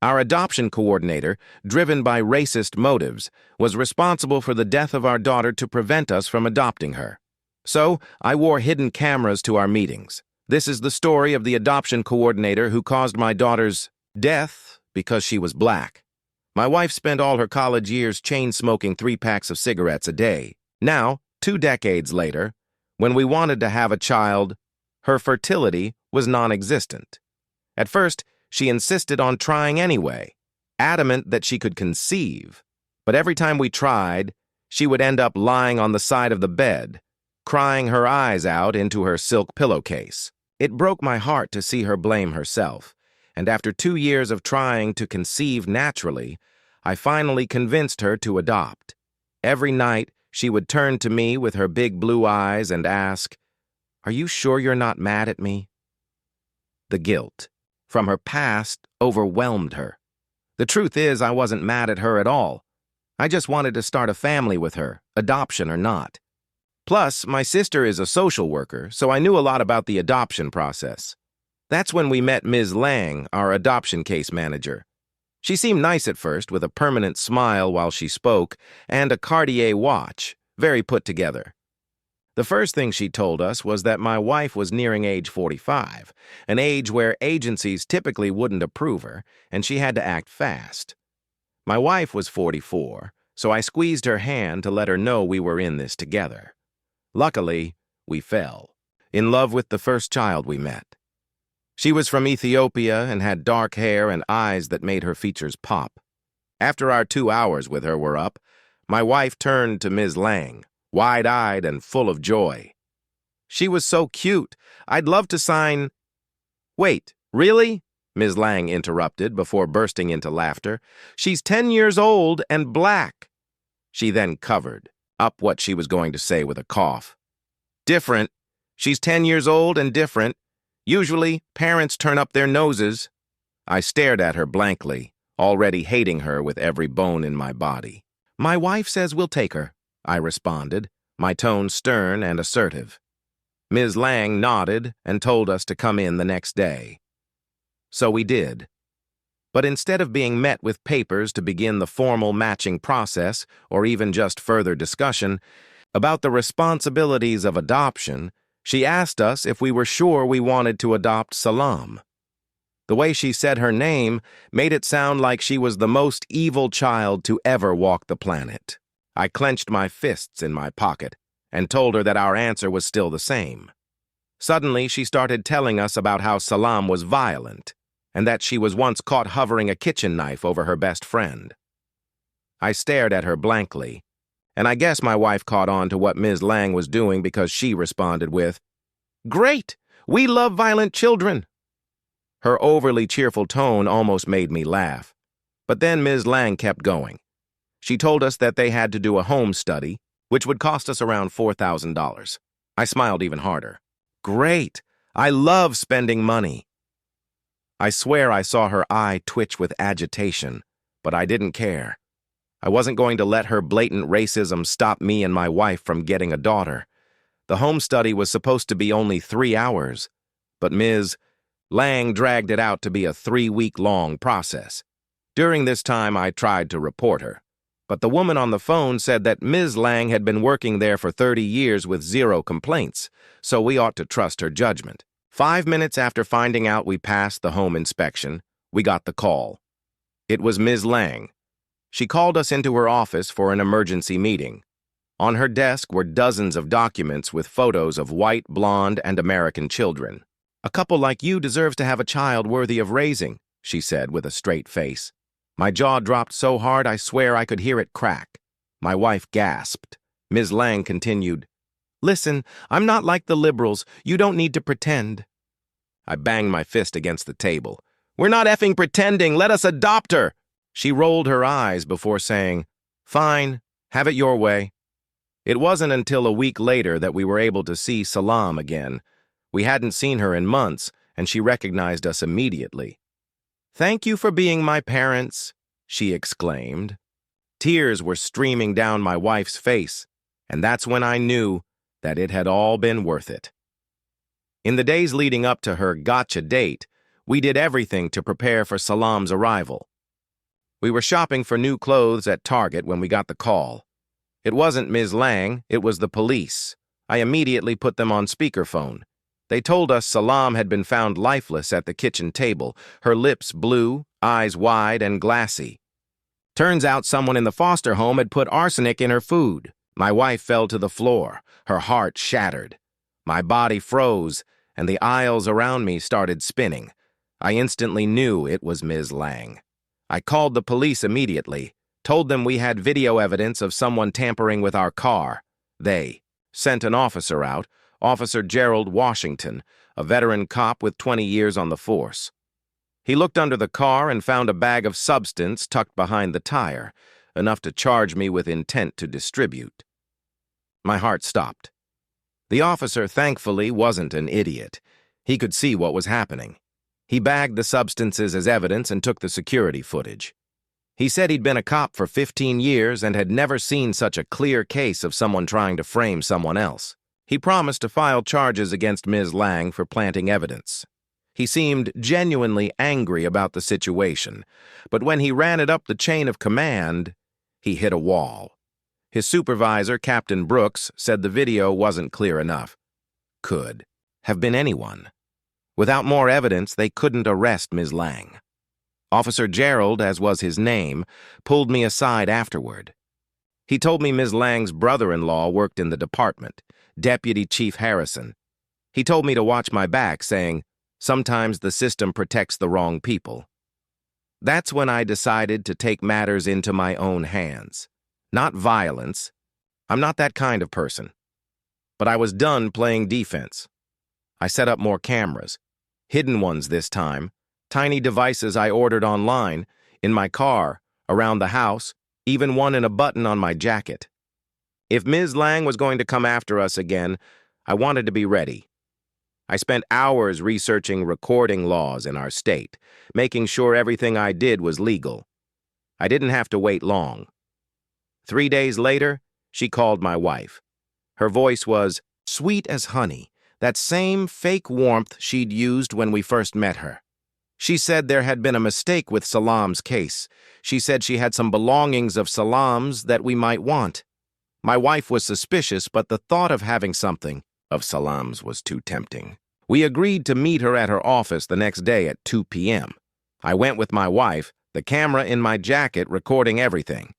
Our adoption coordinator, driven by racist motives, was responsible for the death of our daughter to prevent us from adopting her. So, I wore hidden cameras to our meetings. This is the story of the adoption coordinator who caused my daughter's death because she was black. My wife spent all her college years chain-smoking 3 packs of cigarettes a day. Now, 2 decades later, when we wanted to have a child, her fertility was non-existent. At first, she insisted on trying anyway, adamant that she could conceive. But every time we tried, she would end up lying on the side of the bed, crying her eyes out into her silk pillowcase. It broke my heart to see her blame herself, and after 2 years of trying to conceive naturally, I finally convinced her to adopt. Every night, she would turn to me with her big blue eyes and ask, "Are you sure you're not mad at me?" The guilt from her past overwhelmed her. The truth is, I wasn't mad at her at all. I just wanted to start a family with her, adoption or not. Plus, my sister is a social worker, so I knew a lot about the adoption process. That's when we met Ms. Lang, our adoption case manager. She seemed nice at first, with a permanent smile while she spoke, and a Cartier watch, very put together. The first thing she told us was that my wife was nearing age 45, an age where agencies typically wouldn't approve her, and she had to act fast. My wife was 44, so I squeezed her hand to let her know we were in this together. Luckily, we fell in love with the first child we met. She was from Ethiopia and had dark hair and eyes that made her features pop. After our 2 hours with her were up, my wife turned to Ms. Lang, wide-eyed and full of joy. "She was so cute. I'd love to sign—" "Wait, really?" Ms. Lang interrupted before bursting into laughter. "She's 10 years old and black." She then covered up what she was going to say with a cough. "Different. She's 10 years old and different. Usually, parents turn up their noses." I stared at her blankly, already hating her with every bone in my body. "My wife says we'll take her," I responded, my tone stern and assertive. Ms. Lang nodded and told us to come in the next day. So we did. But instead of being met with papers to begin the formal matching process, or even just further discussion about the responsibilities of adoption, she asked us if we were sure we wanted to adopt Salam. The way she said her name made it sound like she was the most evil child to ever walk the planet. I clenched my fists in my pocket and told her that our answer was still the same. Suddenly, she started telling us about how Salam was violent and that she was once caught hovering a kitchen knife over her best friend. I stared at her blankly, and I guess my wife caught on to what Ms. Lang was doing because she responded with, "Great! We love violent children!" Her overly cheerful tone almost made me laugh. But then Ms. Lang kept going. She told us that they had to do a home study, which would cost us around $4,000. I smiled even harder. Great! I love spending money. I swear I saw her eye twitch with agitation, but I didn't care. I wasn't going to let her blatant racism stop me and my wife from getting a daughter. The home study was supposed to be only 3 hours, but Ms. Lang dragged it out to be a 3-week-long process. During this time, I tried to report her. But the woman on the phone said that Ms. Lang had been working there for 30 years with 0 complaints, so we ought to trust her judgment. 5 minutes after finding out we passed the home inspection, we got the call. It was Ms. Lang. She called us into her office for an emergency meeting. On her desk were dozens of documents with photos of white, blonde, and American children. "A couple like you deserves to have a child worthy of raising," she said with a straight face. My jaw dropped so hard I swear I could hear it crack. My wife gasped. Ms. Lang continued, "Listen, I'm not like the liberals. You don't need to pretend." I banged my fist against the table. "We're not effing pretending. Let us adopt her." She rolled her eyes before saying, "Fine, have it your way." It wasn't until a week later that we were able to see Salam again. We hadn't seen her in months, and she recognized us immediately. "Thank you for being my parents," she exclaimed. Tears were streaming down my wife's face, and that's when I knew that it had all been worth it. In the days leading up to her gotcha date, We did everything to prepare for Salam's arrival. We were shopping for new clothes at Target when we got the call. It wasn't Ms. Lang, it was the police. I immediately put them on speakerphone. They told us Salam had been found lifeless at the kitchen table, her lips blue, eyes wide and glassy. Turns out someone in the foster home had put arsenic in her food. My wife fell to the floor, her heart shattered. My body froze, and the aisles around me started spinning. I instantly knew it was Ms. Lang. I called the police immediately, told them we had video evidence of someone tampering with our car. They sent an officer out, Officer Gerald Washington, a veteran cop with 20 years on the force. He looked under the car and found a bag of substance tucked behind the tire, enough to charge me with intent to distribute. My heart stopped. The officer, thankfully, wasn't an idiot. He could see what was happening. He bagged the substances as evidence and took the security footage. He said he'd been a cop for 15 years and had never seen such a clear case of someone trying to frame someone else. He promised to file charges against Ms. Lang for planting evidence. He seemed genuinely angry about the situation, but when he ran it up the chain of command, he hit a wall. His supervisor, Captain Brooks, said the video wasn't clear enough. Could have been anyone. Without more evidence, they couldn't arrest Ms. Lang. Officer Gerald, as was his name, pulled me aside afterward. He told me Ms. Lang's brother-in-law worked in the department, Deputy Chief Harrison. He told me to watch my back, saying, "Sometimes the system protects the wrong people." That's when I decided to take matters into my own hands. Not violence. I'm not that kind of person. But I was done playing defense. I set up more cameras, hidden ones this time, tiny devices I ordered online, in my car, around the house, even one in a button on my jacket. If Ms. Lang was going to come after us again, I wanted to be ready. I spent hours researching recording laws in our state, making sure everything I did was legal. I didn't have to wait long. 3 days later, she called my wife. Her voice was sweet as honey, that same fake warmth she'd used when we first met her. She said there had been a mistake with Salam's case. She said she had some belongings of Salam's that we might want. My wife was suspicious, but the thought of having something of Salam's was too tempting. We agreed to meet her at her office the next day at 2 p.m. I went with my wife, the camera in my jacket recording everything.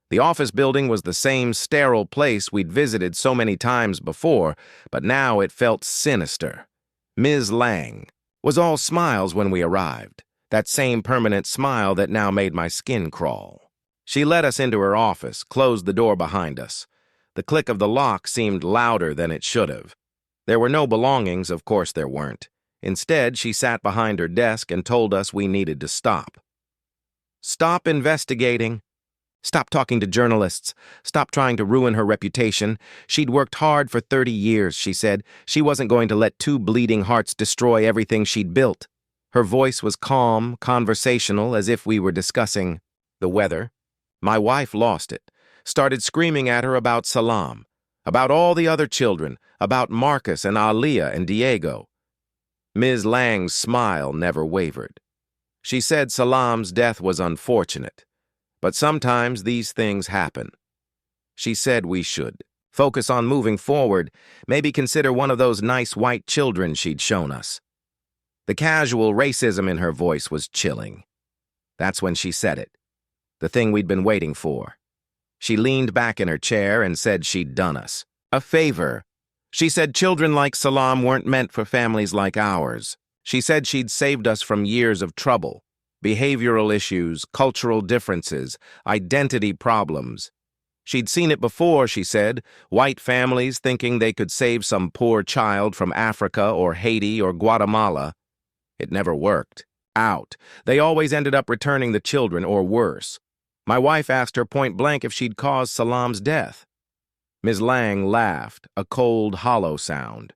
The office building was the same sterile place we'd visited so many times before, but now it felt sinister. Ms. Lang was all smiles when we arrived, that same permanent smile that now made my skin crawl. She led us into her office, closed the door behind us. The click of the lock seemed louder than it should have. There were no belongings, of course there weren't. Instead, she sat behind her desk and told us we needed to stop. Stop investigating. Stop talking to journalists. Stop trying to ruin her reputation. She'd worked hard for 30 years, she said. She wasn't going to let 2 bleeding hearts destroy everything she'd built. Her voice was calm, conversational, as if we were discussing the weather. My wife lost it, started screaming at her about Salam, about all the other children, about Marcus and Aliyah and Diego. Ms. Lang's smile never wavered. She said Salam's death was unfortunate. But sometimes these things happen. She said we should focus on moving forward, maybe consider one of those nice white children she'd shown us. The casual racism in her voice was chilling. That's when she said it, the thing we'd been waiting for. She leaned back in her chair and said she'd done us a favor. She said children like Salam weren't meant for families like ours. She said she'd saved us from years of trouble. Behavioral issues, cultural differences, identity problems. She'd seen it before, she said, white families thinking they could save some poor child from Africa or Haiti or Guatemala. It never worked. Out. They always ended up returning the children, or worse. My wife asked her point blank if she'd caused Salam's death. Ms. Lang laughed, a cold, hollow sound.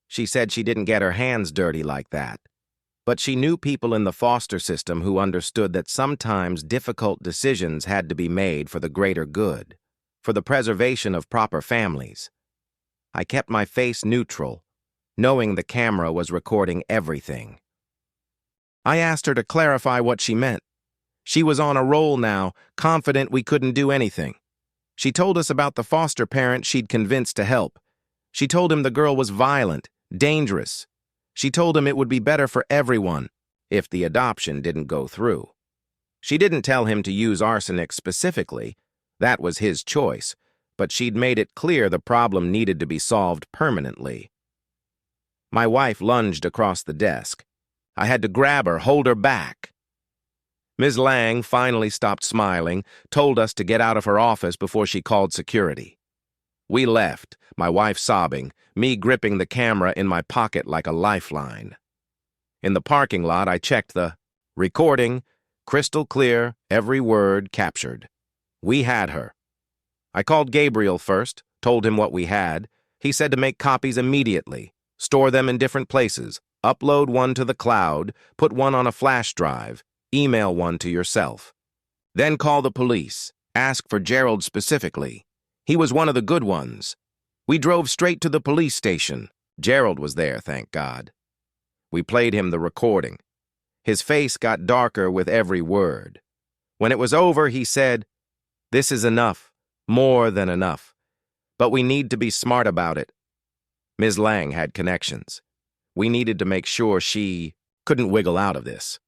She said she didn't get her hands dirty like that. But she knew people in the foster system who understood that sometimes difficult decisions had to be made for the greater good, for the preservation of proper families. I kept my face neutral, knowing the camera was recording everything. I asked her to clarify what she meant. She was on a roll now, confident we couldn't do anything. She told us about the foster parent she'd convinced to help. She told him the girl was violent, dangerous. She told him it would be better for everyone if the adoption didn't go through. She didn't tell him to use arsenic specifically. That was his choice, but she'd made it clear the problem needed to be solved permanently. My wife lunged across the desk. I had to grab her, hold her back. Ms. Lang finally stopped smiling, told us to get out of her office before she called security. We left, my wife sobbing, me gripping the camera in my pocket like a lifeline. In the parking lot, I checked the recording, crystal clear, every word captured. We had her. I called Gabriel first, told him what we had. He said to make copies immediately, store them in different places, upload one to the cloud, put one on a flash drive, email one to yourself. Then call the police, ask for Gerald specifically. He was one of the good ones. We drove straight to the police station. Gerald was there, thank God. We played him the recording. His face got darker with every word. When it was over, he said, "This is enough, more than enough. But we need to be smart about it." Ms. Lang had connections. We needed to make sure she couldn't wiggle out of this.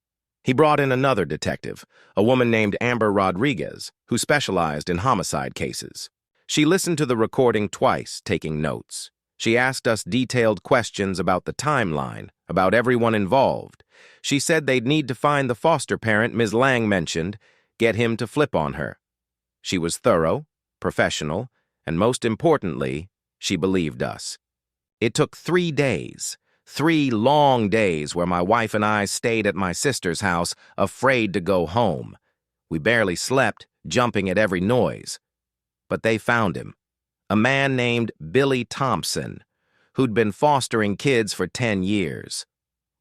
He brought in another detective, a woman named Amber Rodriguez, who specialized in homicide cases. She listened to the recording twice, taking notes. She asked us detailed questions about the timeline, about everyone involved. She said they'd need to find the foster parent Ms. Lang mentioned, get him to flip on her. She was thorough, professional, and most importantly, she believed us. It took 3 days. 3 long days where my wife and I stayed at my sister's house, afraid to go home. We barely slept, jumping at every noise. But they found him, a man named Billy Thompson, who'd been fostering kids for 10 years.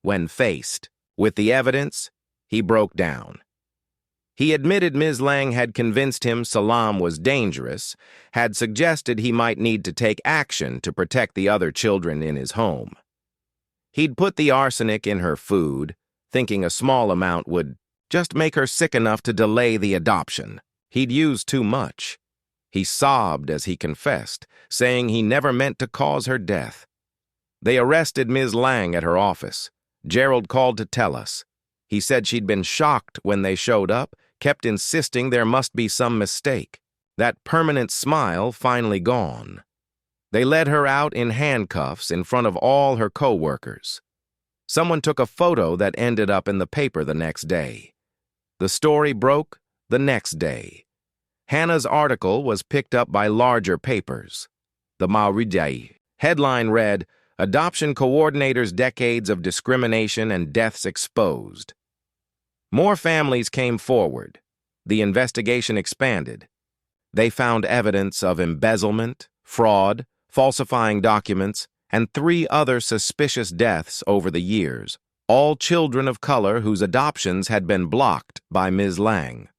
When faced with the evidence, he broke down. He admitted Ms. Lang had convinced him Salam was dangerous, had suggested he might need to take action to protect the other children in his home. He'd put the arsenic in her food, thinking a small amount would just make her sick enough to delay the adoption. He'd used too much. He sobbed as he confessed, saying he never meant to cause her death. They arrested Ms. Lang at her office. Gerald called to tell us. He said she'd been shocked when they showed up, kept insisting there must be some mistake. That permanent smile finally gone. They led her out in handcuffs in front of all her co-workers. Someone took a photo that ended up in the paper the next day. The story broke the next day. Hannah's article was picked up by larger papers. The Mauridai headline read, "Adoption Coordinator's Decades of Discrimination and Deaths Exposed." More families came forward. The investigation expanded. They found evidence of embezzlement, fraud, falsifying documents, and 3 other suspicious deaths over the years, all children of color whose adoptions had been blocked by Ms. Lang.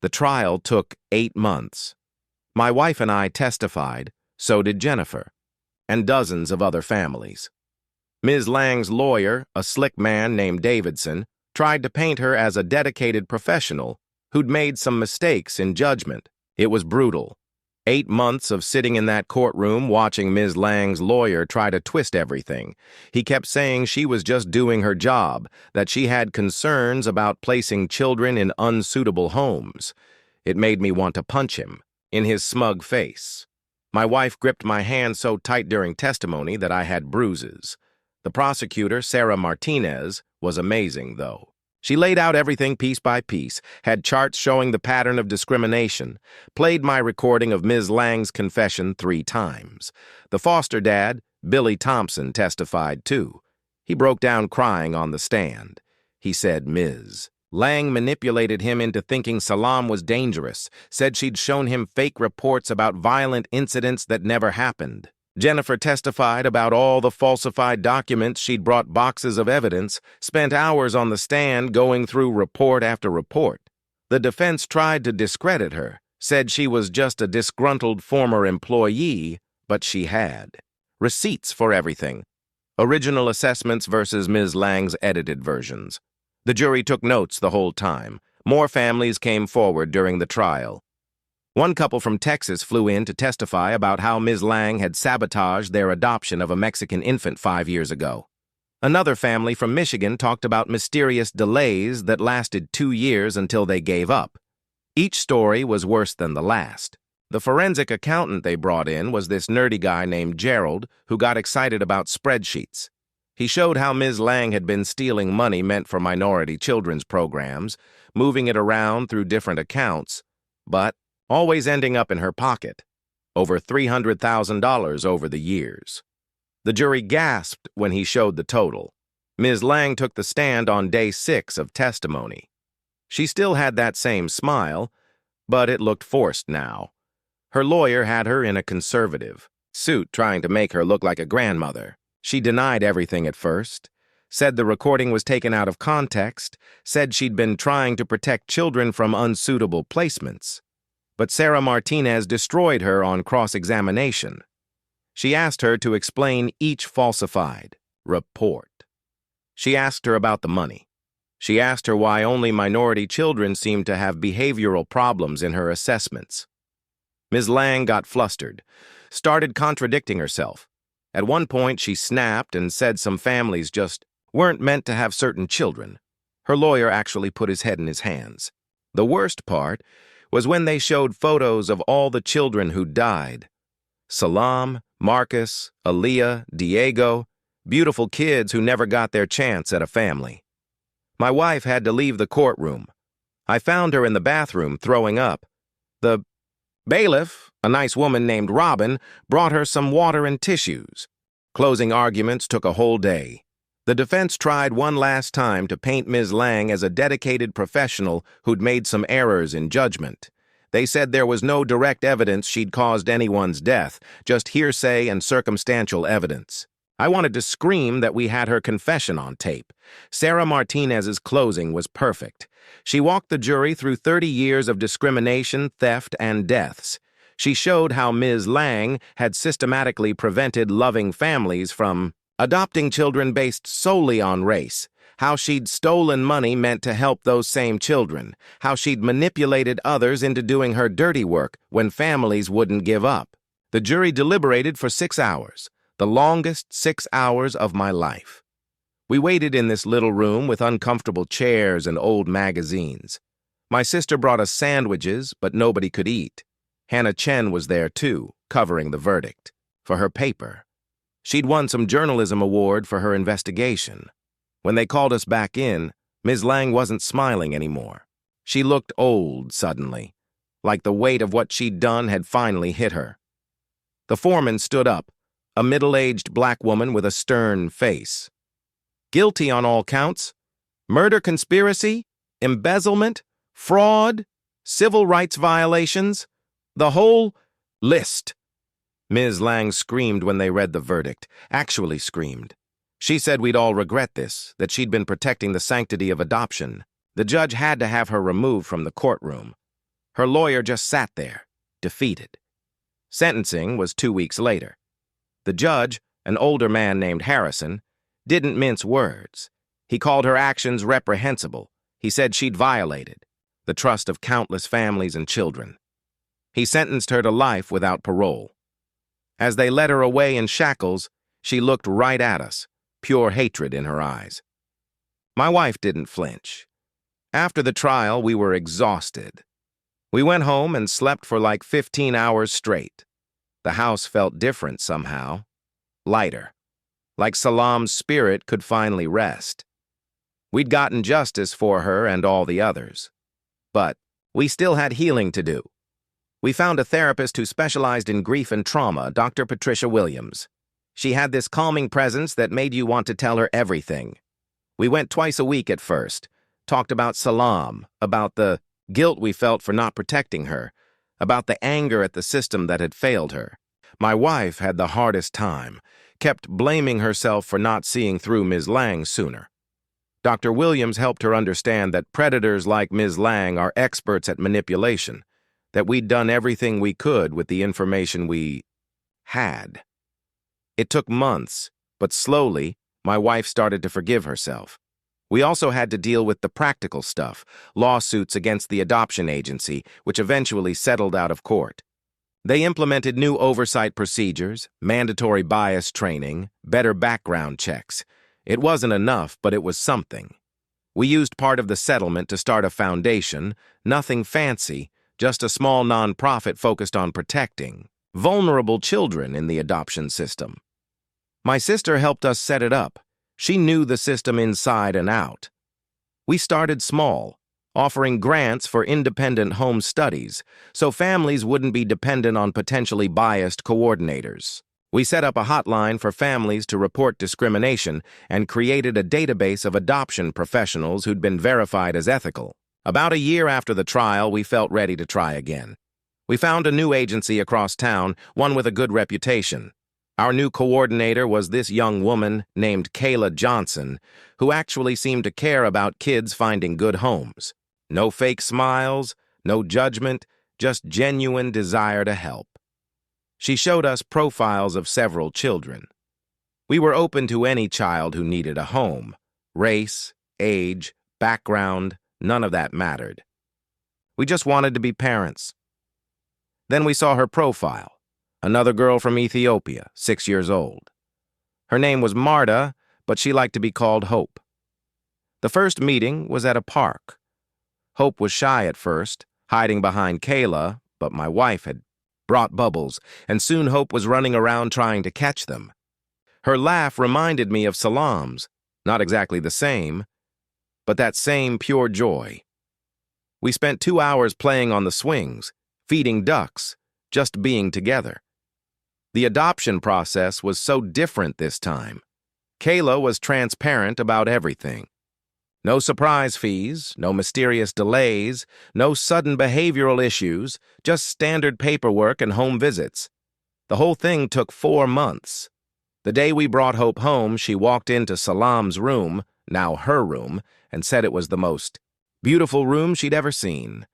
The trial took 8 months. My wife and I testified, so did Jennifer, and dozens of other families. Ms. Lang's lawyer, a slick man named Davidson, tried to paint her as a dedicated professional who'd made some mistakes in judgment. It was brutal. 8 months of sitting in that courtroom watching Ms. Lang's lawyer try to twist everything. He kept saying she was just doing her job, that she had concerns about placing children in unsuitable homes. It made me want to punch him in his smug face. My wife gripped my hand so tight during testimony that I had bruises. The prosecutor, Sarah Martinez, was amazing, though. She laid out everything piece by piece, had charts showing the pattern of discrimination, played my recording of Ms. Lang's confession 3 times. The foster dad, Billy Thompson, testified too. He broke down crying on the stand. He said Ms. Lang manipulated him into thinking Salam was dangerous, said she'd shown him fake reports about violent incidents that never happened. Jennifer testified about all the falsified documents. She'd brought boxes of evidence, spent hours on the stand going through report after report. The defense tried to discredit her, said she was just a disgruntled former employee, but she had receipts for everything. Original assessments versus Ms. Lang's edited versions. The jury took notes the whole time. More families came forward during the trial. One couple from Texas flew in to testify about how Ms. Lang had sabotaged their adoption of a Mexican infant 5 years ago. Another family from Michigan talked about mysterious delays that lasted 2 years until they gave up. Each story was worse than the last. The forensic accountant they brought in was this nerdy guy named Gerald who got excited about spreadsheets. He showed how Ms. Lang had been stealing money meant for minority children's programs, moving it around through different accounts, but always ending up in her pocket. Over $300,000 over the years. The jury gasped when he showed the total. Ms. Lang took the stand on day 6 of testimony. She still had that same smile, but it looked forced now. Her lawyer had her in a conservative suit trying to make her look like a grandmother. She denied everything at first, said the recording was taken out of context, said she'd been trying to protect children from unsuitable placements. But Sarah Martinez destroyed her on cross-examination. She asked her to explain each falsified report. She asked her about the money. She asked her why only minority children seemed to have behavioral problems in her assessments. Ms. Lang got flustered, started contradicting herself. At one point, she snapped and said some families just weren't meant to have certain children. Her lawyer actually put his head in his hands. The worst part was when they showed photos of all the children who died. Salam, Marcus, Aaliyah, Diego, beautiful kids who never got their chance at a family. My wife had to leave the courtroom. I found her in the bathroom throwing up. The bailiff, a nice woman named Robin, brought her some water and tissues. Closing arguments took a whole day. The defense tried one last time to paint Ms. Lang as a dedicated professional who'd made some errors in judgment. They said there was no direct evidence she'd caused anyone's death, just hearsay and circumstantial evidence. I wanted to scream that we had her confession on tape. Sarah Martinez's closing was perfect. She walked the jury through 30 years of discrimination, theft, and deaths. She showed how Ms. Lang had systematically prevented loving families from adopting children based solely on race, how she'd stolen money meant to help those same children, how she'd manipulated others into doing her dirty work when families wouldn't give up. The jury deliberated for 6 hours, the longest 6 hours of my life. We waited in this little room with uncomfortable chairs and old magazines. My sister brought us sandwiches, but nobody could eat. Hannah Chen was there too, covering the verdict, for her paper. She'd won some journalism award for her investigation. When they called us back in, Ms. Lang wasn't smiling anymore. She looked old suddenly, like the weight of what she'd done had finally hit her. The foreman stood up, a middle-aged black woman with a stern face. Guilty on all counts: murder conspiracy, embezzlement, fraud, civil rights violations, the whole list. Ms. Lang screamed when they read the verdict, actually screamed. She said we'd all regret this, that she'd been protecting the sanctity of adoption. The judge had to have her removed from the courtroom. Her lawyer just sat there, defeated. Sentencing was 2 weeks later. The judge, an older man named Harrison, didn't mince words. He called her actions reprehensible. He said she'd violated the trust of countless families and children. He sentenced her to life without parole. As they led her away in shackles, she looked right at us, pure hatred in her eyes. My wife didn't flinch. After the trial, we were exhausted. We went home and slept for like 15 hours straight. The house felt different somehow, lighter, like Salam's spirit could finally rest. We'd gotten justice for her and all the others. But we still had healing to do. We found a therapist who specialized in grief and trauma, Dr. Patricia Williams. She had this calming presence that made you want to tell her everything. We went twice a week at first, talked about Salam, about the guilt we felt for not protecting her, about the anger at the system that had failed her. My wife had the hardest time, kept blaming herself for not seeing through Ms. Lang sooner. Dr. Williams helped her understand that predators like Ms. Lang are experts at manipulation, that we'd done everything we could with the information we had. It took months, but slowly, my wife started to forgive herself. We also had to deal with the practical stuff, lawsuits against the adoption agency, which eventually settled out of court. They implemented new oversight procedures, mandatory bias training, better background checks. It wasn't enough, but it was something. We used part of the settlement to start a foundation, nothing fancy, just a small nonprofit focused on protecting vulnerable children in the adoption system. My sister helped us set it up. She knew the system inside and out. We started small, offering grants for independent home studies, so families wouldn't be dependent on potentially biased coordinators. We set up a hotline for families to report discrimination and created a database of adoption professionals who'd been verified as ethical. About a year after the trial, we felt ready to try again. We found a new agency across town, one with a good reputation. Our new coordinator was this young woman named Kayla Johnson, who actually seemed to care about kids finding good homes. No fake smiles, no judgment, just genuine desire to help. She showed us profiles of several children. We were open to any child who needed a home. Race, age, background, none of that mattered. We just wanted to be parents. Then we saw her profile. Another girl from Ethiopia, 6 years old. Her name was Marta, but she liked to be called Hope. The first meeting was at a park. Hope was shy at first, hiding behind Kayla, but my wife had brought bubbles, and soon Hope was running around trying to catch them. Her laugh reminded me of Salam's, not exactly the same, but that same pure joy. We spent 2 hours playing on the swings, feeding ducks, just being together. The adoption process was so different this time. Kayla was transparent about everything. No surprise fees, no mysterious delays, no sudden behavioral issues, just standard paperwork and home visits. The whole thing took 4 months. The day we brought Hope home, she walked into Salam's room, now her room, and said it was the most beautiful room she'd ever seen.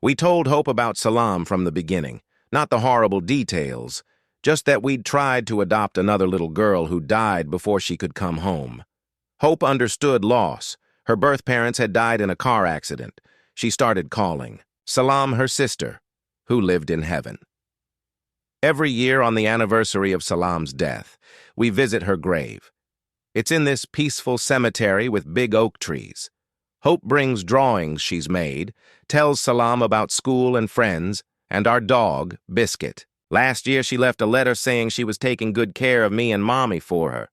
We told Hope about Salam from the beginning, not the horrible details, just that we'd tried to adopt another little girl who died before she could come home. Hope understood loss. Her birth parents had died in a car accident. She started calling Salam her sister, who lived in heaven. Every year on the anniversary of Salam's death, we visit her grave. It's in this peaceful cemetery with big oak trees. Hope brings drawings she's made, tells Salam about school and friends, and our dog, Biscuit. Last year she left a letter saying she was taking good care of me and Mommy for her.